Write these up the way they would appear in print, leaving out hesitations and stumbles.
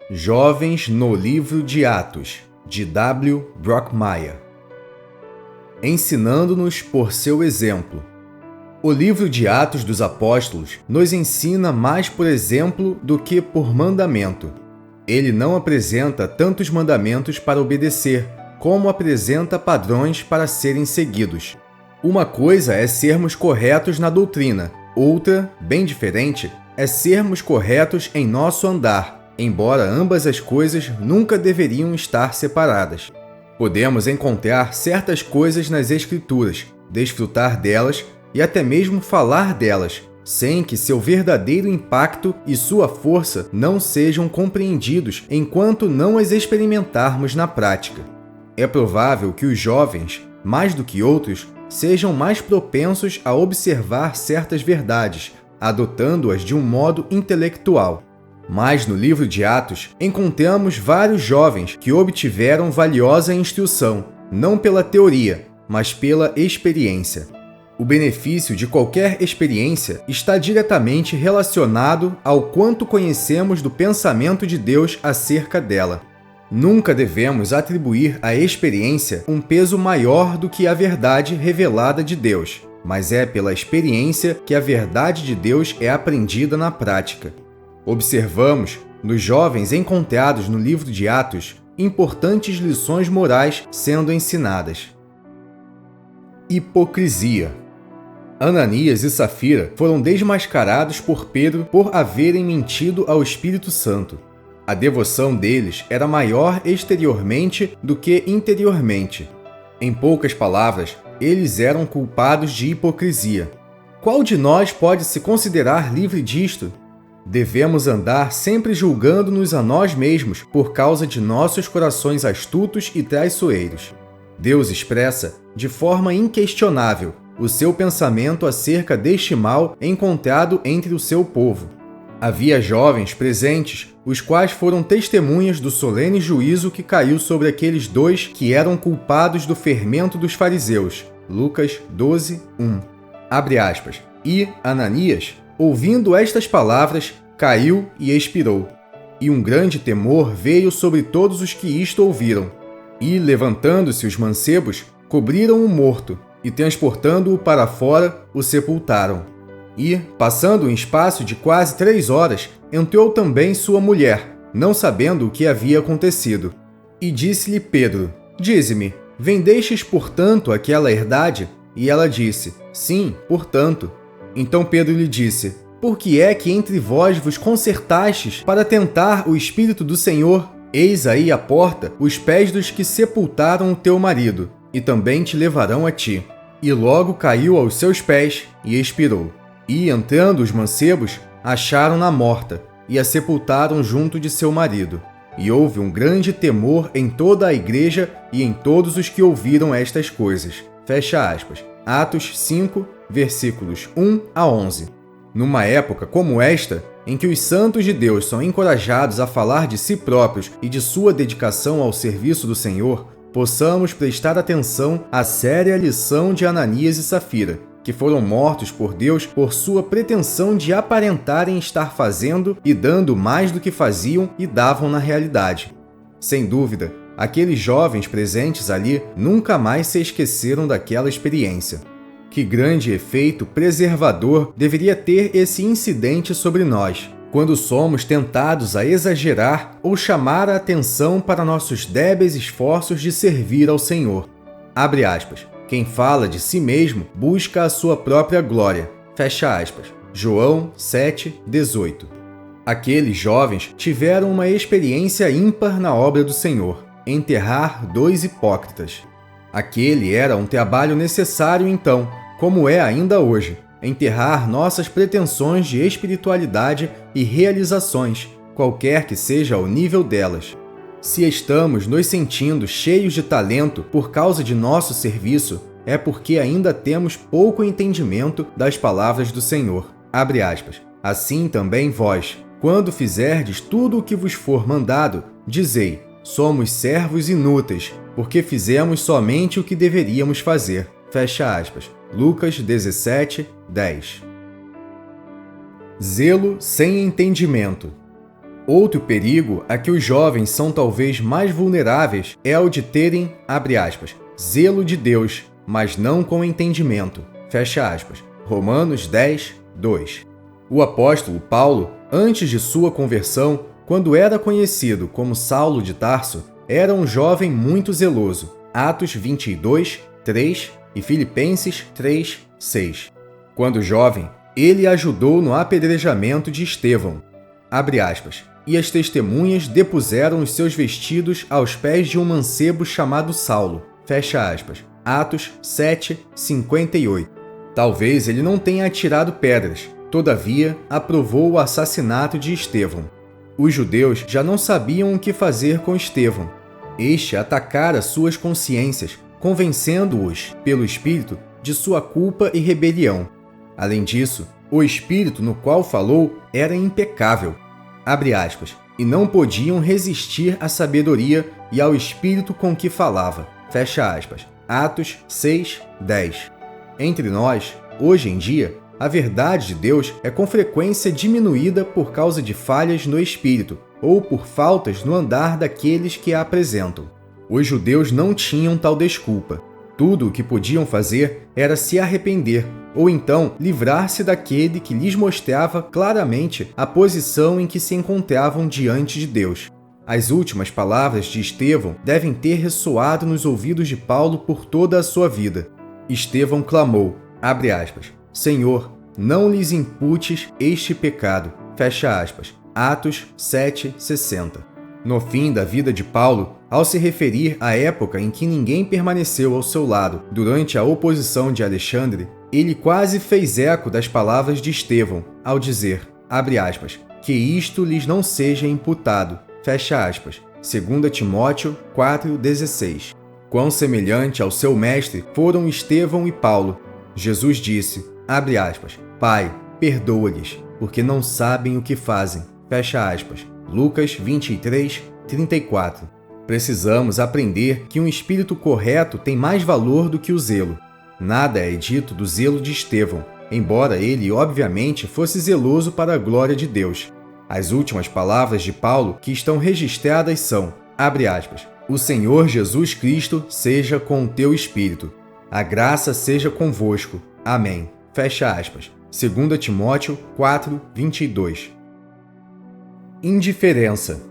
Jovens no Livro de Atos, de W. Brockmire. Ensinando-nos por seu exemplo. O livro de Atos dos Apóstolos nos ensina mais por exemplo do que por mandamento. Ele não apresenta tantos mandamentos para obedecer, como apresenta padrões para serem seguidos. Uma coisa é sermos corretos na doutrina, outra, bem diferente, é sermos corretos em nosso andar, embora ambas as coisas nunca deveriam estar separadas. Podemos encontrar certas coisas nas Escrituras, desfrutar delas e até mesmo falar delas, sem que seu verdadeiro impacto e sua força não sejam compreendidos enquanto não as experimentarmos na prática. É provável que os jovens, mais do que outros, sejam mais propensos a observar certas verdades, adotando-as de um modo intelectual. Mas no livro de Atos, encontramos vários jovens que obtiveram valiosa instrução, não pela teoria, mas pela experiência. O benefício de qualquer experiência está diretamente relacionado ao quanto conhecemos do pensamento de Deus acerca dela. Nunca devemos atribuir à experiência um peso maior do que a verdade revelada de Deus, mas é pela experiência que a verdade de Deus é aprendida na prática. Observamos, nos jovens encontrados no livro de Atos, importantes lições morais sendo ensinadas. Hipocrisia. Ananias e Safira foram desmascarados por Pedro por haverem mentido ao Espírito Santo. A devoção deles era maior exteriormente do que interiormente. Em poucas palavras, eles eram culpados de hipocrisia. Qual de nós pode se considerar livre disto? Devemos andar sempre julgando-nos a nós mesmos por causa de nossos corações astutos e traiçoeiros. Deus expressa, de forma inquestionável, o seu pensamento acerca deste mal encontrado entre o seu povo. Havia jovens presentes, os quais foram testemunhas do solene juízo que caiu sobre aqueles dois que eram culpados do fermento dos fariseus. Lucas 12, 1. Abre aspas. E Ananias, ouvindo estas palavras, caiu e expirou. E um grande temor veio sobre todos os que isto ouviram. E, levantando-se os mancebos, cobriram o morto, e transportando-o para fora, o sepultaram. E, passando um espaço de quase 3 horas, entrou também sua mulher, não sabendo o que havia acontecido. E disse-lhe Pedro, dize-me, vendestes portanto aquela herdade? E ela disse, sim, portanto. Então Pedro lhe disse, por que é que entre vós vos concertastes para tentar o Espírito do Senhor? Eis aí à porta os pés dos que sepultaram o teu marido, e também te levarão a ti. E logo caiu aos seus pés e expirou. E, entrando os mancebos, acharam-na morta, e a sepultaram junto de seu marido. E houve um grande temor em toda a igreja e em todos os que ouviram estas coisas. Fecha aspas. Atos 5, versículos 1 a 11. Numa época como esta, em que os santos de Deus são encorajados a falar de si próprios e de sua dedicação ao serviço do Senhor, possamos prestar atenção à séria lição de Ananias e Safira, que foram mortos por Deus por sua pretensão de aparentarem estar fazendo e dando mais do que faziam e davam na realidade. Sem dúvida, aqueles jovens presentes ali nunca mais se esqueceram daquela experiência. Que grande efeito preservador deveria ter esse incidente sobre nós, quando somos tentados a exagerar ou chamar a atenção para nossos débeis esforços de servir ao Senhor. Abre aspas. Quem fala de si mesmo busca a sua própria glória. Fecha aspas. João 7, 18. Aqueles jovens tiveram uma experiência ímpar na obra do Senhor, enterrar 2 hipócritas. Aquele era um trabalho necessário então, como é ainda hoje, enterrar nossas pretensões de espiritualidade e realizações, qualquer que seja o nível delas. Se estamos nos sentindo cheios de talento por causa de nosso serviço, é porque ainda temos pouco entendimento das palavras do Senhor. Abre aspas. Assim também vós, quando fizerdes tudo o que vos for mandado, dizei, somos servos inúteis, porque fizemos somente o que deveríamos fazer. Fecha aspas. Lucas 17, 10. Zelo sem entendimento. Outro perigo a que os jovens são talvez mais vulneráveis é o de terem, abre aspas, zelo de Deus, mas não com entendimento, fecha aspas. Romanos 10, 2. O apóstolo Paulo, antes de sua conversão, quando era conhecido como Saulo de Tarso, era um jovem muito zeloso. Atos 22, 3 e Filipenses 3, 6. Quando jovem, ele ajudou no apedrejamento de Estevão. Abre aspas. E as testemunhas depuseram os seus vestidos aos pés de um mancebo chamado Saulo. Fecha aspas. Atos 7, 58. Talvez ele não tenha atirado pedras, todavia aprovou o assassinato de Estevão. Os judeus já não sabiam o que fazer com Estevão. Este atacara suas consciências, convencendo-os, pelo Espírito, de sua culpa e rebelião. Além disso, o Espírito no qual falou era impecável. Abre aspas, e não podiam resistir à sabedoria e ao Espírito com que falava. Fecha aspas. Atos 6, 10. Entre nós, hoje em dia, a verdade de Deus é com frequência diminuída por causa de falhas no Espírito ou por faltas no andar daqueles que a apresentam. Os judeus não tinham tal desculpa. Tudo o que podiam fazer era se arrepender, ou então livrar-se daquele que lhes mostrava claramente a posição em que se encontravam diante de Deus. As últimas palavras de Estevão devem ter ressoado nos ouvidos de Paulo por toda a sua vida. Estevão clamou, abre aspas, Senhor, não lhes imputes este pecado, fecha aspas. Atos 7, 60. No fim da vida de Paulo, ao se referir à época em que ninguém permaneceu ao seu lado durante a oposição de Alexandre, ele quase fez eco das palavras de Estevão, ao dizer, abre aspas, que isto lhes não seja imputado, fecha aspas, 2 Timóteo 4,16. Quão semelhante ao seu mestre foram Estevão e Paulo. Jesus disse, abre aspas, Pai, perdoa-lhes, porque não sabem o que fazem, fecha aspas. Lucas 23, 34. Precisamos aprender que um espírito correto tem mais valor do que o zelo. Nada é dito do zelo de Estevão, embora ele, obviamente, fosse zeloso para a glória de Deus. As últimas palavras de Paulo que estão registradas são, abre aspas, o Senhor Jesus Cristo seja com o teu espírito. A graça seja convosco. Amém. Fecha aspas. 2 Timóteo 4, 22. Indiferença.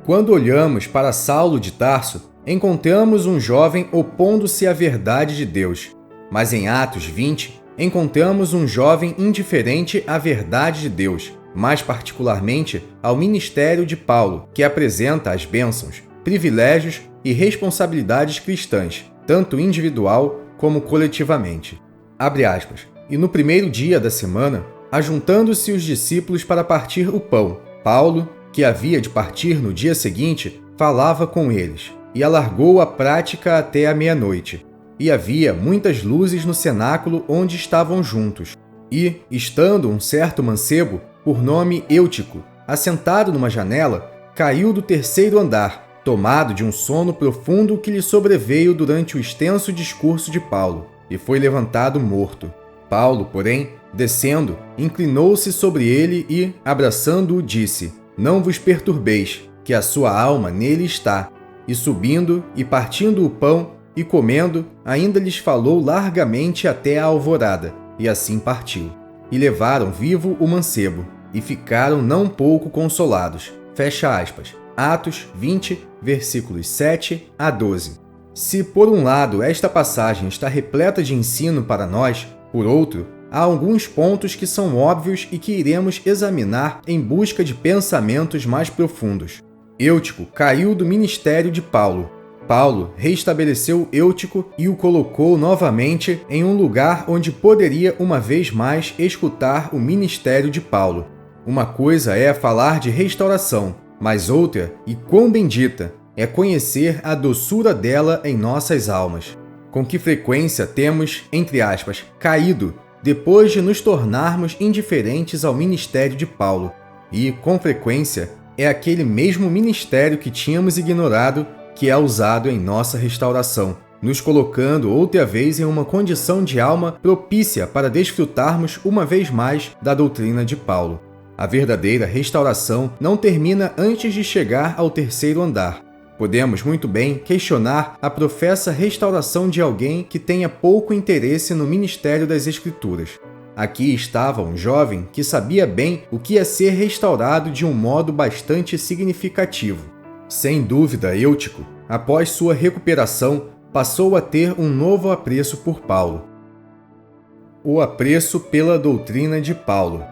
Quando olhamos para Saulo de Tarso, encontramos um jovem opondo-se à verdade de Deus. Mas em Atos 20, encontramos um jovem indiferente à verdade de Deus, mais particularmente ao ministério de Paulo, que apresenta as bênçãos, privilégios e responsabilidades cristãs, tanto individual como coletivamente. Abre aspas. E no primeiro dia da semana, ajuntando-se os discípulos para partir o pão, Paulo, que havia de partir no dia seguinte, falava com eles, e alargou a prática até a meia-noite. E havia muitas luzes no cenáculo onde estavam juntos. E, estando um certo mancebo, por nome Eutico, assentado numa janela, caiu do terceiro andar, tomado de um sono profundo que lhe sobreveio durante o extenso discurso de Paulo, e foi levantado morto. Paulo, porém, descendo, inclinou-se sobre ele e, abraçando-o, disse, não vos perturbeis, que a sua alma nele está. E subindo e partindo o pão e comendo, ainda lhes falou largamente até a alvorada, e assim partiu. E levaram vivo o mancebo, e ficaram não pouco consolados. Fecha aspas. Atos 20, versículos 7 a 12. Se, por um lado, esta passagem está repleta de ensino para nós, por outro, há alguns pontos que são óbvios e que iremos examinar em busca de pensamentos mais profundos. Eutico caiu do ministério de Paulo. Paulo restabeleceu Eutico e o colocou novamente em um lugar onde poderia uma vez mais escutar o ministério de Paulo. Uma coisa é falar de restauração, mas outra, e quão bendita, é conhecer a doçura dela em nossas almas. Com que frequência temos, entre aspas, caído depois de nos tornarmos indiferentes ao ministério de Paulo. E, com frequência, é aquele mesmo ministério que tínhamos ignorado que é usado em nossa restauração, nos colocando outra vez em uma condição de alma propícia para desfrutarmos uma vez mais da doutrina de Paulo. A verdadeira restauração não termina antes de chegar ao terceiro andar. Podemos muito bem questionar a professa restauração de alguém que tenha pouco interesse no ministério das Escrituras. Aqui estava um jovem que sabia bem o que é ser restaurado de um modo bastante significativo. Sem dúvida, Eutico, após sua recuperação, passou a ter um novo apreço por Paulo. O apreço pela doutrina de Paulo.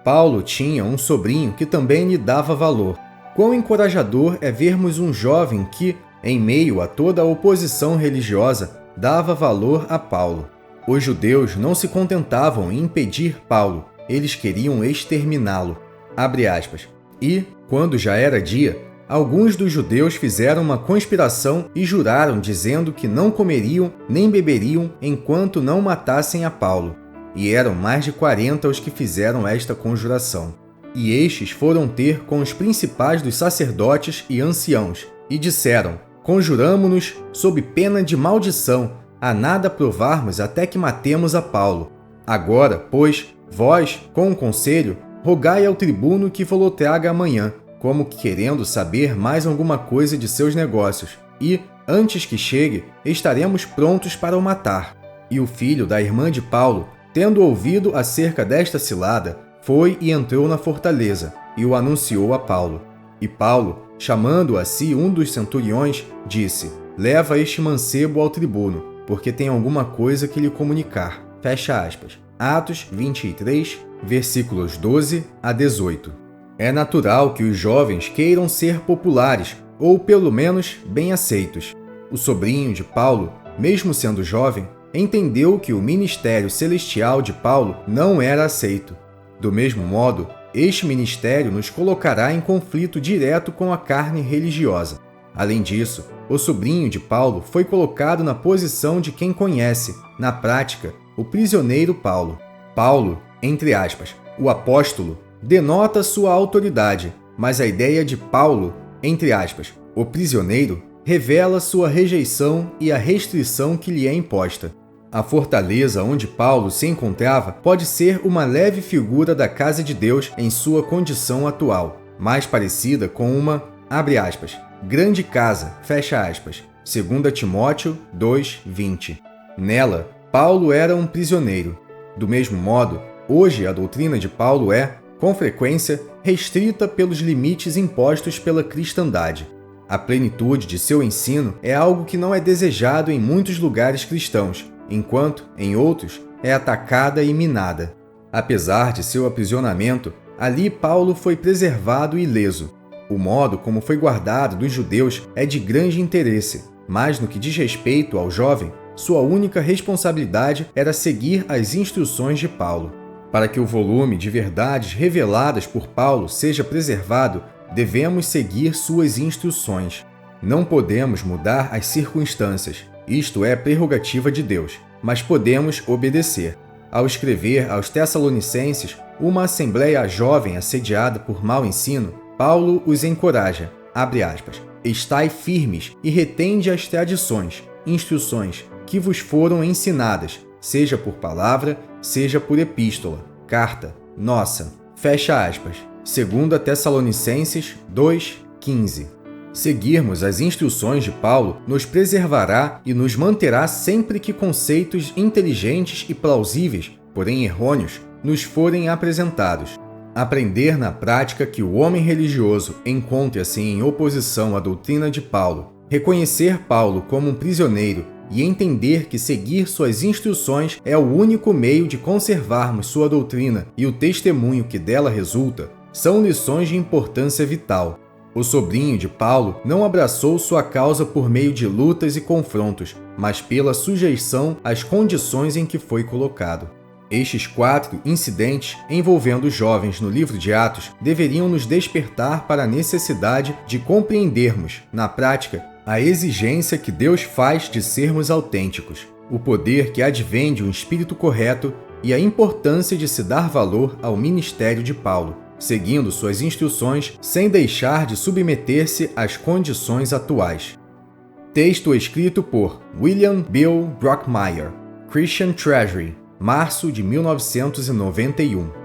Paulo tinha um sobrinho que também lhe dava valor. Quão encorajador é vermos um jovem que, em meio a toda a oposição religiosa, dava valor a Paulo. Os judeus não se contentavam em impedir Paulo, eles queriam exterminá-lo. Abre aspas. E, quando já era dia, alguns dos judeus fizeram uma conspiração e juraram dizendo que não comeriam nem beberiam enquanto não matassem a Paulo. E eram mais de 40 os que fizeram esta conjuração. E estes foram ter com os principais dos sacerdotes e anciãos, e disseram: Conjuramo-nos, sob pena de maldição, a nada provarmos até que matemos a Paulo. Agora, pois, vós, com o conselho, rogai ao tribuno que vos traga amanhã, como que querendo saber mais alguma coisa de seus negócios, e, antes que chegue, estaremos prontos para o matar. E o filho da irmã de Paulo, tendo ouvido acerca desta cilada, foi e entrou na fortaleza, e o anunciou a Paulo. E Paulo, chamando a si um dos centuriões, disse: Leva este mancebo ao tribuno, porque tem alguma coisa que lhe comunicar. Fecha aspas. Atos 23, versículos 12 a 18. É natural que os jovens queiram ser populares, ou pelo menos bem aceitos. O sobrinho de Paulo, mesmo sendo jovem, entendeu que o ministério celestial de Paulo não era aceito. Do mesmo modo, este ministério nos colocará em conflito direto com a carne religiosa. Além disso, o sobrinho de Paulo foi colocado na posição de quem conhece, na prática, o prisioneiro Paulo. Paulo, entre aspas, o apóstolo, denota sua autoridade, mas a ideia de Paulo, entre aspas, o prisioneiro, revela sua rejeição e a restrição que lhe é imposta. A fortaleza onde Paulo se encontrava pode ser uma leve figura da casa de Deus em sua condição atual, mais parecida com uma, abre aspas, grande casa, fecha aspas, 2 Timóteo 2:20. Nela, Paulo era um prisioneiro. Do mesmo modo, hoje a doutrina de Paulo é, com frequência, restrita pelos limites impostos pela cristandade. A plenitude de seu ensino é algo que não é desejado em muitos lugares cristãos, enquanto, em outros, é atacada e minada. Apesar de seu aprisionamento, ali Paulo foi preservado e ileso. O modo como foi guardado dos judeus é de grande interesse, mas no que diz respeito ao jovem, sua única responsabilidade era seguir as instruções de Paulo. Para que o volume de verdades reveladas por Paulo seja preservado, devemos seguir suas instruções. Não podemos mudar as circunstâncias, isto é prerrogativa de Deus, mas podemos obedecer. Ao escrever aos Tessalonicenses, uma assembleia jovem assediada por mau ensino, Paulo os encoraja, abre aspas, estai firmes e retende as tradições, instruções, que vos foram ensinadas, seja por palavra, seja por epístola, carta, nossa, fecha aspas, 2 Tessalonicenses 2:15. Seguirmos as instruções de Paulo nos preservará e nos manterá sempre que conceitos inteligentes e plausíveis, porém errôneos, nos forem apresentados. Aprender na prática que o homem religioso encontra-se em oposição à doutrina de Paulo, reconhecer Paulo como um prisioneiro e entender que seguir suas instruções é o único meio de conservarmos sua doutrina e o testemunho que dela resulta, são lições de importância vital. O sobrinho de Paulo não abraçou sua causa por meio de lutas e confrontos, mas pela sujeição às condições em que foi colocado. Estes 4 incidentes envolvendo os jovens no livro de Atos deveriam nos despertar para a necessidade de compreendermos, na prática, a exigência que Deus faz de sermos autênticos, o poder que advém de um espírito correto e a importância de se dar valor ao ministério de Paulo, seguindo suas instruções sem deixar de submeter-se às condições atuais. Texto escrito por William Bill Brockmeyer, Christian Treasury, março de 1991.